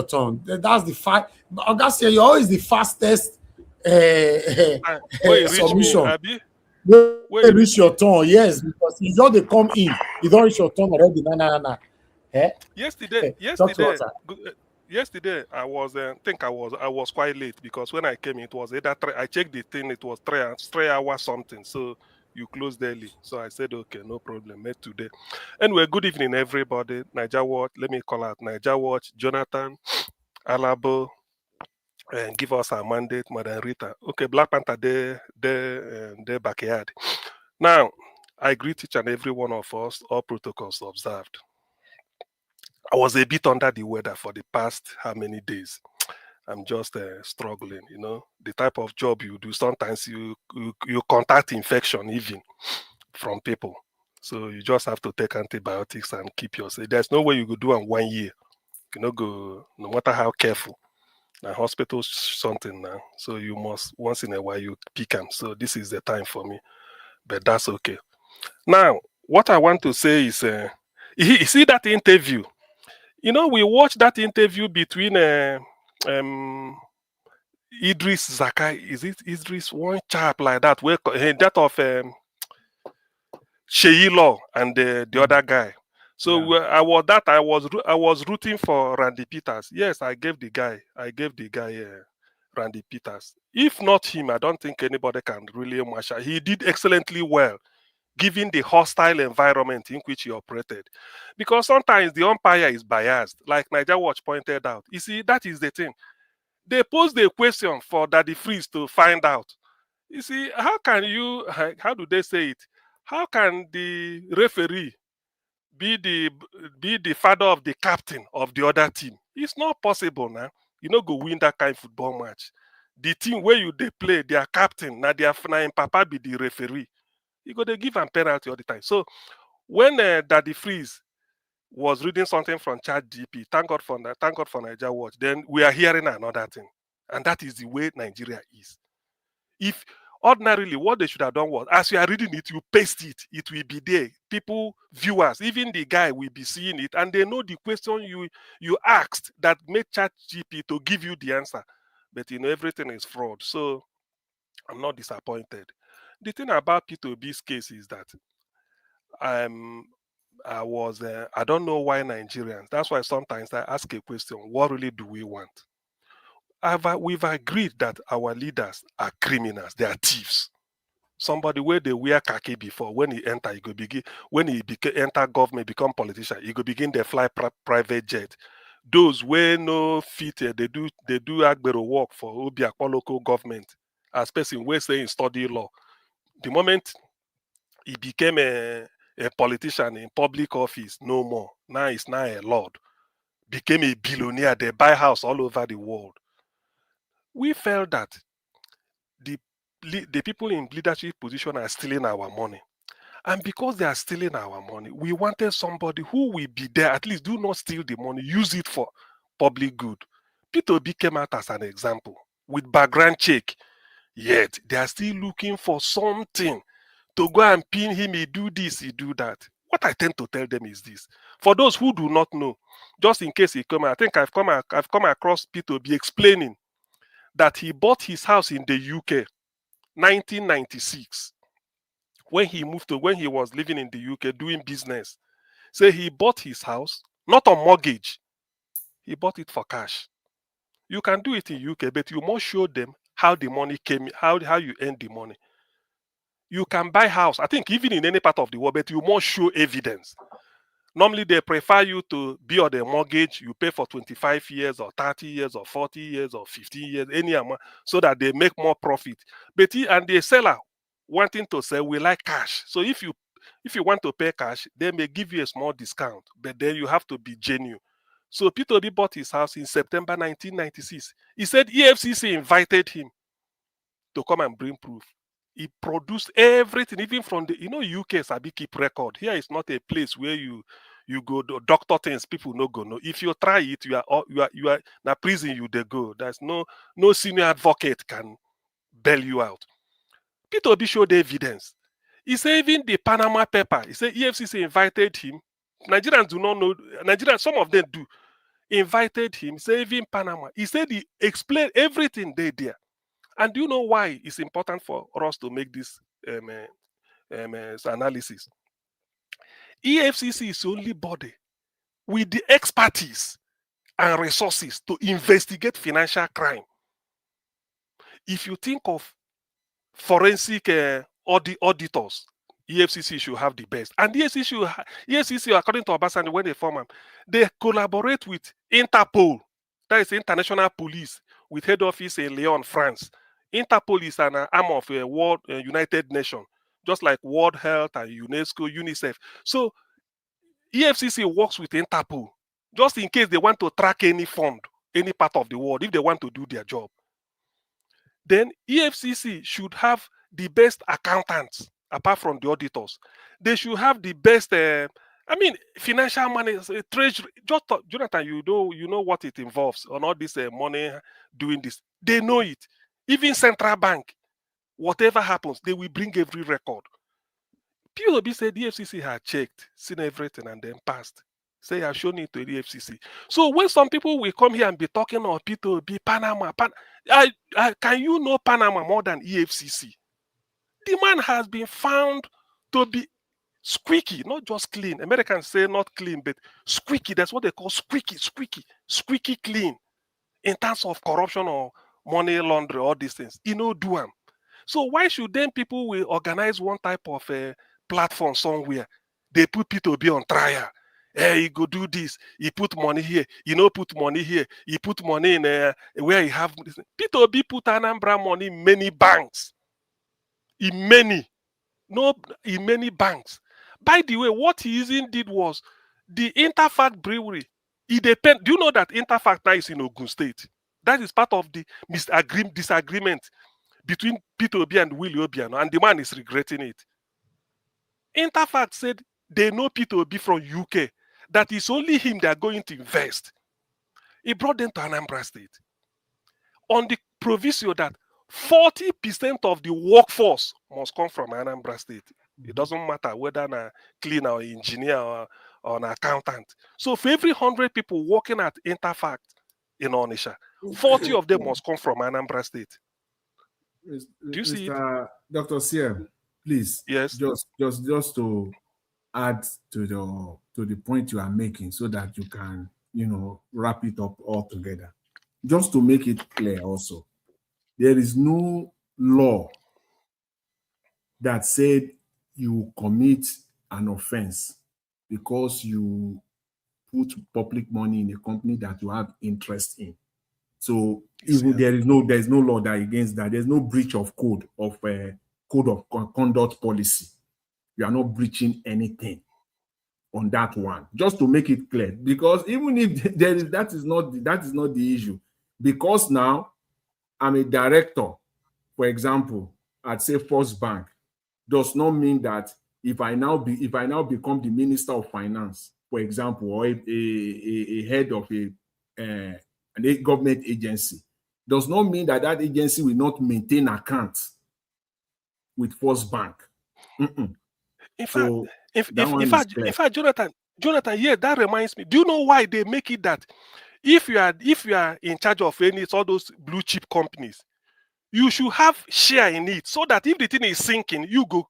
turn. That's the fact. Augustia, you're always the fastest Where you reach me, submission. Abby? When Where you you reach your turn, yes, because you just they come in, you don't reach your turn already. Nah, nah, nah. Eh? yesterday, Talk to us, yesterday, sir. yesterday I was think I was quite late because when I came it was either I checked the thing, it was 3 hours something, so you closed early, so I said okay, no problem, made today. Anyway, good evening everybody. Niger Watch, let me call out Niger Watch, Jonathan, Alabo, and give us our mandate, Madam Rita. Okay, Black Panther, their backyard. Now, I greet each and every one of us, all protocols observed. I was a bit under the weather for the past how many days. I'm just struggling, the type of job you do. Sometimes you contact infection even from people. So you just have to take antibiotics and keep yourself. There's no way you could do in 1 year. Go, no matter how careful. Now hospital something now. So you must once in a while you pick them. So this is the time for me. But that's okay. Now, what I want to say is you see that interview. We watched that interview between um, Idris Zakai. Is it Idris? One chap like that, that of Sheila and the other guy. So Yeah. I was rooting for Randy Peters. Yes, I gave the guy Randy Peters. If not him, I don't think anybody can really match. He did excellently well given the hostile environment in which he operated. Because sometimes the umpire is biased, like Niger Watch pointed out. You see, that is the thing. They posed a question for Daddy Freeze to find out. You see, how do they say it? How can the referee be the be the father of the captain of the other team? It's not possible now. You know, go win that kind of football match. The team where they play, their captain, now their papa be the referee. You go they give am penalty all the time. So when Daddy Freeze was reading something from Chat GP, thank God for Niger Watch, then we are hearing another thing. And that is the way Nigeria is. If ordinarily what they should have done was, as you are reading it, you paste it, it will be there. People, viewers, even the guy will be seeing it, and they know the question you asked that made Chat GP to give you the answer. But everything is fraud. So I'm not disappointed. The thing about P2B's case is that um I don't know why Nigerians. That's why sometimes I ask a question: what really do we want? We've agreed that our leaders are criminals. They are thieves. Somebody where they wear khaki before, when he enter, he go begin. When enter government, become politician, he go begin they fly private jet. Those where no fit, they do agbero work for Obiakwa local government as person where say study law. The moment he became a politician in public office, no more. Now he's now a lord. Became a billionaire. They buy house all over the world. We felt that the the people in leadership position are stealing our money. And because they are stealing our money, we wanted somebody who will be there, at least do not steal the money, use it for public good. Peter Obi came out as an example with background check. Yet they are still looking for something to go and pin him, he do this, he do that. What I tend to tell them is this. For those who do not know, just in case he come, I think I've come across Peter be explaining that he bought his house in the UK 1996 when he was living in the UK doing business. Say he bought his house not on mortgage, he bought it for cash. You can do it in UK, but you must show them how the money came, how you earn the money. You can buy house, I think even in any part of the world, but you must show evidence. Normally, they prefer you to be on the mortgage. You pay for 25 years or 30 years or 40 years or 15 years, any amount, so that they make more profit. But and the seller wanting to sell, we like cash. So if you want to pay cash, they may give you a small discount, but then you have to be genuine. So Peter Obi bought his house in September 1996. He said EFCC invited him to come and bring proof. He produced everything, even from the UK Sabi keep record. Here is not a place where you go to doctor things people no go no. If you try it, you are na prison you they go. There's no senior advocate can bail you out. Peter Obi showed evidence. He said even the Panama paper. He said EFCC invited him. Nigerians do not know. Nigerians, some of them do. invited him, saving Panama. He said he explained everything there. And do you know why it's important for us to make this analysis? EFCC is the only body with the expertise and resources to investigate financial crime. If you think of forensic auditors, EFCC should have the best. And EFCC, according to Obasanjo, when they form them, they collaborate with Interpol, that is International Police, with head office in Lyon, France. Interpol is an arm of World United Nations, just like World Health and UNESCO, UNICEF. So EFCC works with Interpol, just in case they want to track any fund, any part of the world, if they want to do their job. Then EFCC should have the best accountants, apart from the auditors. They should have the best, financial money, treasury. Just Jonathan, you know what it involves on all this money doing this. They know it. Even central bank, whatever happens, they will bring every record. POB said the EFCC had checked, seen everything, and then passed. Say, I've shown it to the EFCC. So when some people will come here and be talking on P2B, Panama, can you know Panama more than EFCC? The man has been found to be squeaky, not just clean. Americans say not clean, but squeaky. That's what they call squeaky clean in terms of corruption or money laundering, all these things. You know, do them. So why should then people will organize one type of platform somewhere? They put P2B on trial. Hey, he go do this. He put money here. He no put money here. He put money in where he have this. P2B put Anambra money in many banks. In many banks. By the way, what he even did was the Interfact Brewery. Do you know that Interfact now is in Ogun State? That is part of the disagreement between P2B and Willie Obiano, and the man is regretting it. Interfact said they know P2B from UK, that it's only him they are going to invest. He brought them to Anambra State on the proviso that 40% of the workforce must come from Anambra State. It doesn't matter whether a cleaner or engineer or an accountant. So for every 100 people working at Interfact in Onitsha, 40 of them must come from Anambra State. Do you see it? Dr. Siem, please. Yes. Just to add to the point you are making, so that you can, wrap it up all together. Just to make it clear also, there is no law that said you commit an offense because you put public money in a company that you have interest in. So even there's no law that against that. There's no breach of code of conduct policy. You are not breaching anything on that one. Just to make it clear, because even if that is not the issue. Because now I'm a director, for example, at say First Bank, does not mean that if I now become the Minister of Finance, for example, or a head of a government agency, does not mean that agency will not maintain accounts with First Bank. In fact, Jonathan, yeah, that reminds me. Do you know why they make it that if you are in charge of all those blue chip companies, you should have share in it, so that if the thing is sinking, you go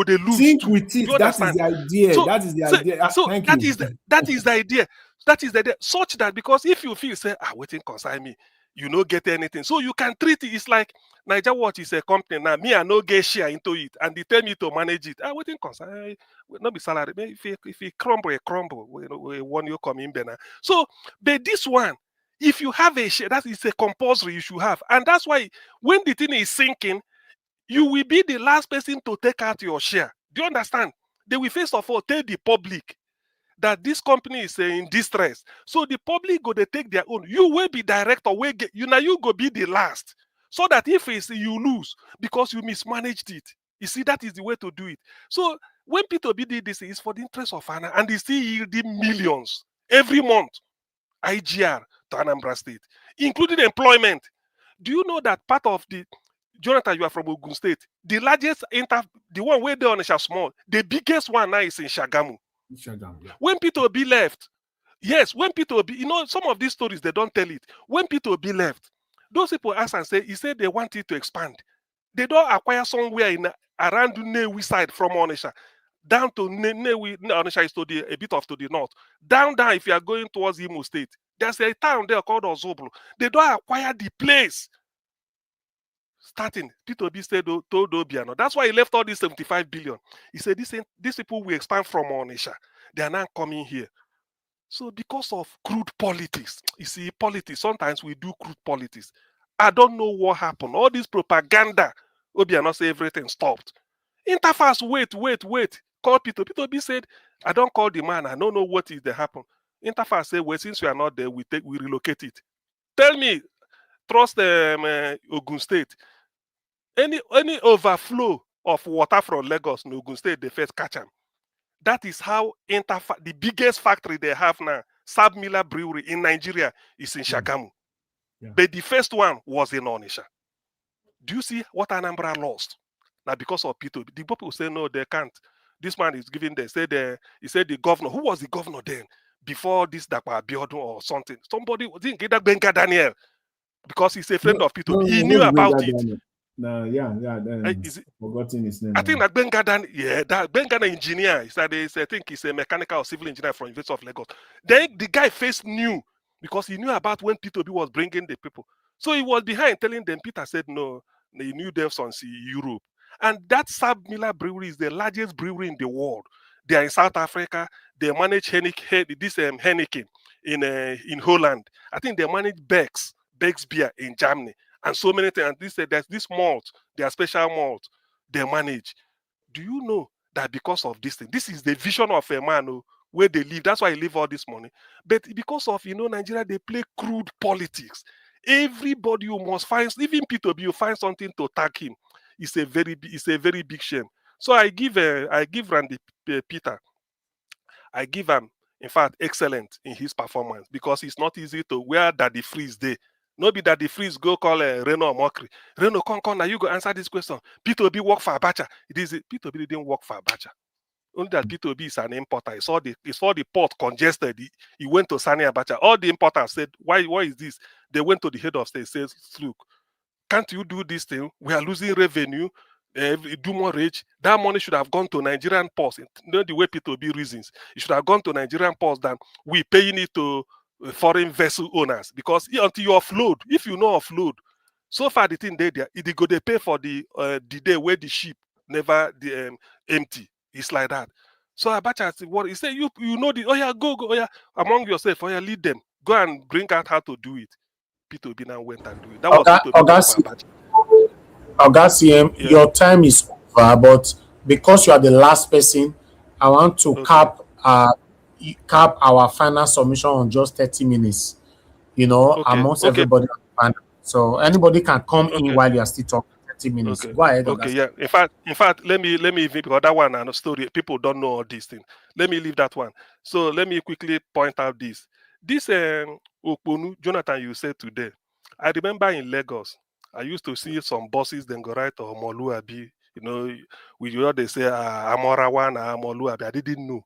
they lose. Sink with it. That is the idea. Thank you. That is the idea. That is the idea. Such that, because if you feel say, waiting concern me, you no get anything. So you can treat it. It's like Niger Watch is a company now. Me, I no get share into it, and they tell me to manage it. Waiting concern. Not be salary. If it crumble, it crumble. We want you come in there. So, but this one, if you have a share, that is a compulsory you should have, and that's why when the thing is sinking, you will be the last person to take out your share. Do you understand? They will first of all tell the public that this company is in distress. So the public go they take their own. You will be director. You go be the last. So that if you lose because you mismanaged it. You see, that is the way to do it. So when P2B did this, it's for the interest of Anna, and they still yielding millions every month. IGR to Anambra State, including employment. Do you know that part of the Jonathan, you are from Ogun State. The largest the one where they on small, the biggest one now is in Shagamu. Yeah. When P2B left, Yes, when Peter Obi, some of these stories, they don't tell it. When Peter Obi left, those people asked and said, he said they wanted to expand. They don't acquire somewhere around Nnewi side from Onisha. Down to Nnewi, Onisha is a bit off to the north. Down, if you are going towards Imo State, there's a town there called Ozoblo. They don't acquire the place. Starting, Peter Obi said, told Obiano. That's why he left all these 75 billion. He said, these people will expand from Onisha. They are now coming here. So because of crude politics, you see, politics, sometimes we do crude politics. I don't know what happened. All this propaganda, Obiano say everything stopped. Interface, wait. Call Peter. Peter Obi said, I don't call the man. I don't know what is there happen. Interface said, well, since we are not there, we relocate it. Tell me, trust Ogun State. Any overflow of water from Lagos in Ogun State, they first catch them. That is how the biggest factory they have now, Sab Miller Brewery in Nigeria, is in Shagamu. Yeah. But the first one was in Onisha. Do you see what Anambra lost? Now, because of Peter, the people say no, they can't. This man is giving. He said the governor. Who was the governor then? Before this Dakwa Abiodun or something. Somebody didn't get that Benga Daniel because he's a friend of Peter. He knew about it. Daniel. No, forgotten his name. I think that that Benga engineer. I think he's a mechanical or civil engineer from University of Lagos. Then the guy first knew because he knew about when Peter B was bringing the people. So he was behind telling them. Peter said no. He knew devs on Europe. And that Sab Miller Brewery is the largest brewery in the world. They are in South Africa. They manage Heineken in Holland. I think they manage Beck's beer in Germany. And so many things. And there's this malt, their special malt they manage. Do you know that because of this thing, this is the vision of a man where they live. That's why he leave all this money. But because of Nigeria, they play crude politics. Everybody you must find, even Peter B, you find something to tag him. It's a very big shame. So I give Randy Peter, I give him, in fact, excellent in his performance because it's not easy to wear Daddy Freeze day. No be Daddy Freeze go call Reno Mokri. Reno, come now, you go answer this question. Peter B work for Abacha. Peter B didn't work for Abacha. Only that Peter B is an importer. He saw the port congested. He went to Sani Abacha. All the importers said, why is this? They went to the head of state, says, look, can't you do this thing? We are losing revenue. Do more rich. That money should have gone to Nigerian ports. Not the way Peter B reasons. It should have gone to Nigerian ports than we paying it to foreign vessel owners. Because until you offload, if you know offload, so far the thing they go they pay for the day where the ship never empty. It's like that. So Abacha said, what he said, you know the go among yourself, lead them. Go and bring out how to do it. Peter Obi now went and do it. That was Oga CM, your time is over, but because you are the last person, I want to cap our final submission on just 30 minutes. Amongst everybody. So anybody can come in while you are still talking. 30 minutes. Go ahead. Okay, yeah. In fact, let me even because that one and a story. People don't know all these things. Let me leave that one. So let me quickly point out this. This Okponu, Jonathan, you said today. I remember in Lagos, I used to see some buses then go right to Omoluabi. They say Amorawan, Omoluabi. I didn't know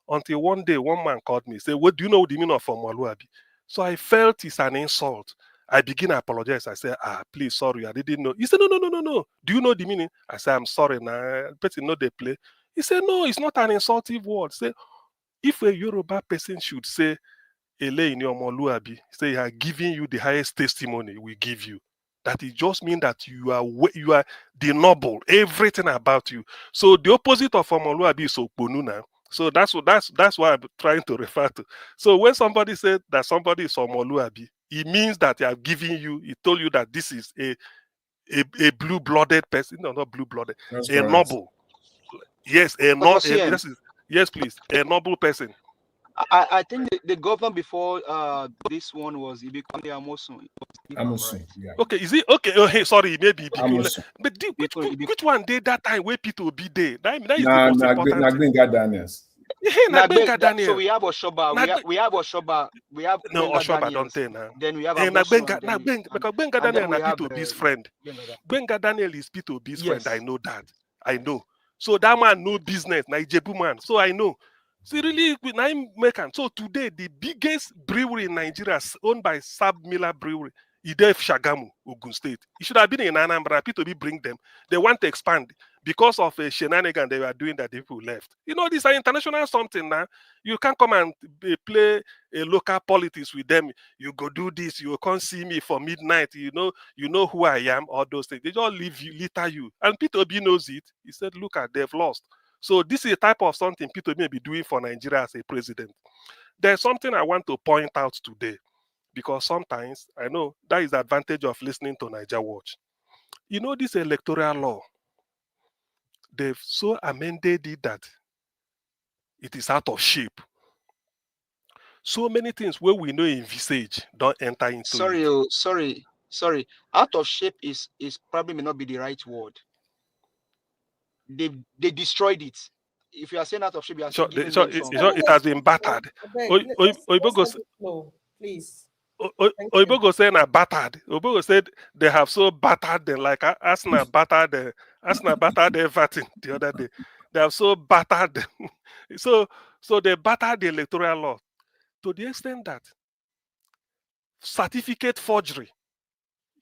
until one day one man called me. Say, what do you know the meaning of Omoluabi? So I felt it's an insult. I begin to apologize. I said, please, sorry, I didn't know. He said, no. Do you know the meaning? I said, I'm sorry. Nah, but you know they play. He said, no, it's not an insultive word. Say, if a Yoruba person should say, Ele in your Moluabi, say, he are giving you the highest testimony we give you. That it just means that you are the noble, everything about you. So the opposite of Omoluabi is Okponuna. So that's what I'm trying to refer to. So when somebody said that somebody is Omoluabi, it means that they are giving you, he told you that this is a blue-blooded person. No, not blue-blooded. That's a correct. noble. Yes, yes, please. A noble person. I think the governor before this one was Ibikunle Amosun. Amosun, yeah. Okay, is it okay? Oh, hey, sorry, maybe Amosun. But which one did that time where Peter be there? That is the most important. Nagbenga Daniels. So we have Oshoba. We have Oshoba. We have Oshoba don't tell now. Then we have Amosun. Because Benga Daniel is Peter B's friend. Benga Daniel is Peter B's friend. I know that. I know. So that man no business. Na Ijebu man. So I know. So really, now make am. So today, the biggest brewery in Nigeria, owned by Sab Miller Brewery, Idef Shagamu, Ogun State. It should have been in Anambra. P2B bring them. They want to expand because of a shenanigan they were doing that the people left. You know, this is international something now. You can't come and play a local politics with them. You go do this. You can't see me for midnight. You know who I am. All those things. They just leave you, litter you. And P2B knows it. He said, "Look at they've lost." So this is a type of something P2B may be doing for Nigeria as a president. There's something I want to point out today, because sometimes I know that is the advantage of listening to Niger Watch. You know, this electoral law, they've so amended it that it is out of shape. So many things where we know envisage don't enter into Sorry, it. sorry. Out of shape is probably may not be the right word. They destroyed it. If you are saying out of shape, you are So, giving so them it, some. it has been battered. Let's flow, please. Thank you. Oibogo said na battered. Oibogo said they have so battered them, like Arsenal battered Everton the other day. They have so battered them. so they battered the electoral law to the extent that certificate forgery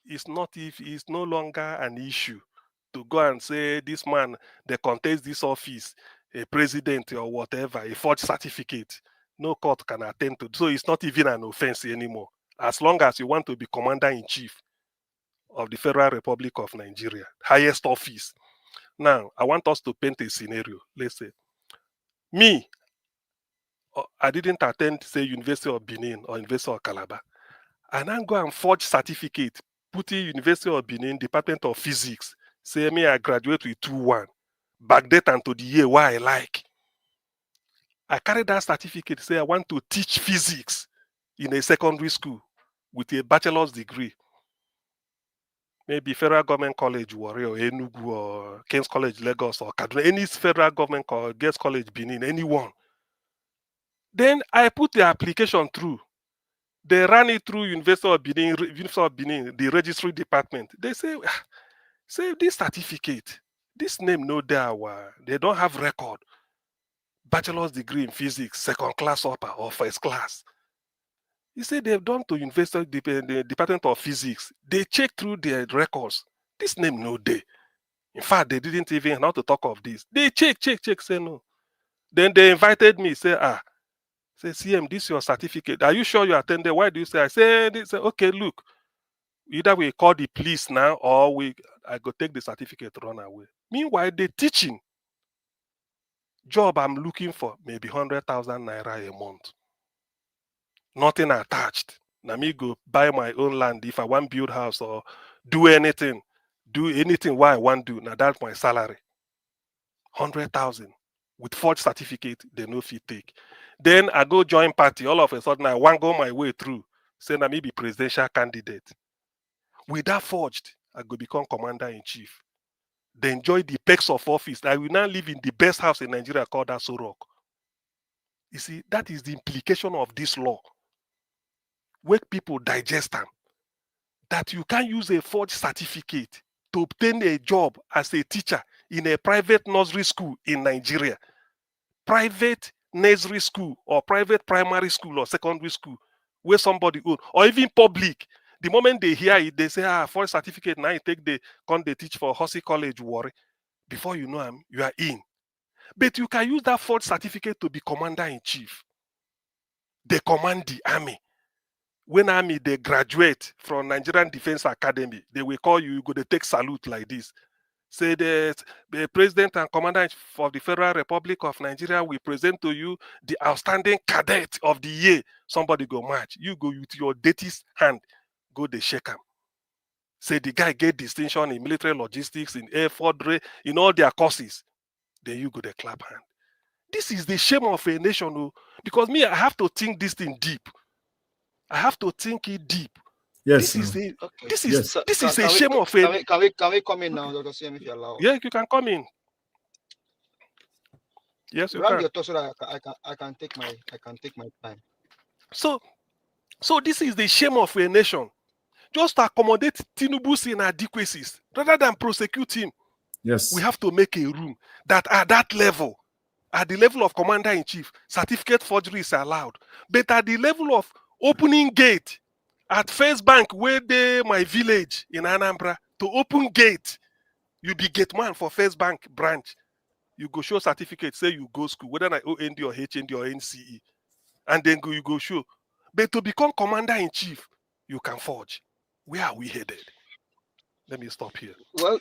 is no longer an issue. To go and say this man they contest this office, a president or whatever, a forged certificate, no court can attend to. So it's not even an offense anymore. As long as you want to be commander-in-chief of the Federal Republic of Nigeria, highest office. Now, I want us to paint a scenario. Let's say, me, I didn't attend, say, University of Benin or University of Calabar. And I go and forge certificate, put in University of Benin, Department of Physics, say me I graduate with 2-1, backdate and to the year why I like. I carry that certificate, say I want to teach physics in a secondary school with a bachelor's degree. Maybe Federal Government College Warri or Enugu or King's College Lagos or Kaduna, any federal government or Girls College Benin, anyone. Then I put the application through. They ran it through University of Benin, the registry department. They say this certificate, this name no there. They don't have record. Bachelor's degree in physics, second class upper or first class. He said they've done to University the Department of Physics. They checked through their records. This name no there. In fact, they didn't even know to talk of this. They check, say no. Then they invited me, say CM, this is your certificate. Are you sure you attended? Why do you say? I said, okay, look, either we call the police now or I go take the certificate, run away. Meanwhile, the teaching job I'm looking for maybe 100,000 naira a month. Nothing attached. Now me go buy my own land if I want build house or do anything why I want to do. Now that's my salary. 100,000 with forged certificate, they no fit take. Then I go join party. All of a sudden, I want go my way through. Say I may be presidential candidate. With that forged, I go become commander-in-chief. They enjoy the perks of office. I will now live in the best house in Nigeria called Aso Rock. You see, that is the implication of this law. Wake people digest them. That you can use a forged certificate to obtain a job as a teacher in a private nursery school in Nigeria. Private nursery school or private primary school or secondary school where somebody own, or even public. The moment they hear it, they say, forged certificate, now you take the they teach for Hussey College Warri. Before you know them, you are in. But you can use that forged certificate to be commander-in-chief. They command the army. When army, they graduate from Nigerian Defense Academy, they will call you, you go to take salute like this. Say the president and commander of the Federal Republic of Nigeria will present to you the outstanding cadet of the year. Somebody go march. You go with your dirtiest hand, go the shake him. Say the guy get distinction in military logistics, in air force, in all their courses. Then you go the clap hand. This is the shame of a nation, because me, I have to think this thing deep. I have to think it deep. Yes, This sir. is a shame of a. Can we come in now, Dr. CM, if you allow? Yeah, you can come in. Yes, you Run can. your talk so that I can take my time. So this is the shame of a nation. Just to accommodate Tinubu's inadequacies rather than prosecute him. Yes. We have to make a room that at that level, At the level of commander-in-chief, certificate forgery is allowed. But at the level of opening gate, at First Bank, where they my village in Anambra, to open gate, you be gate man for First Bank branch. You go show certificate, say you go school, whether I OND or HND or NCE, and then you go show. But to become commander-in-chief, you can forge. Where are we headed? Let me stop here. Well,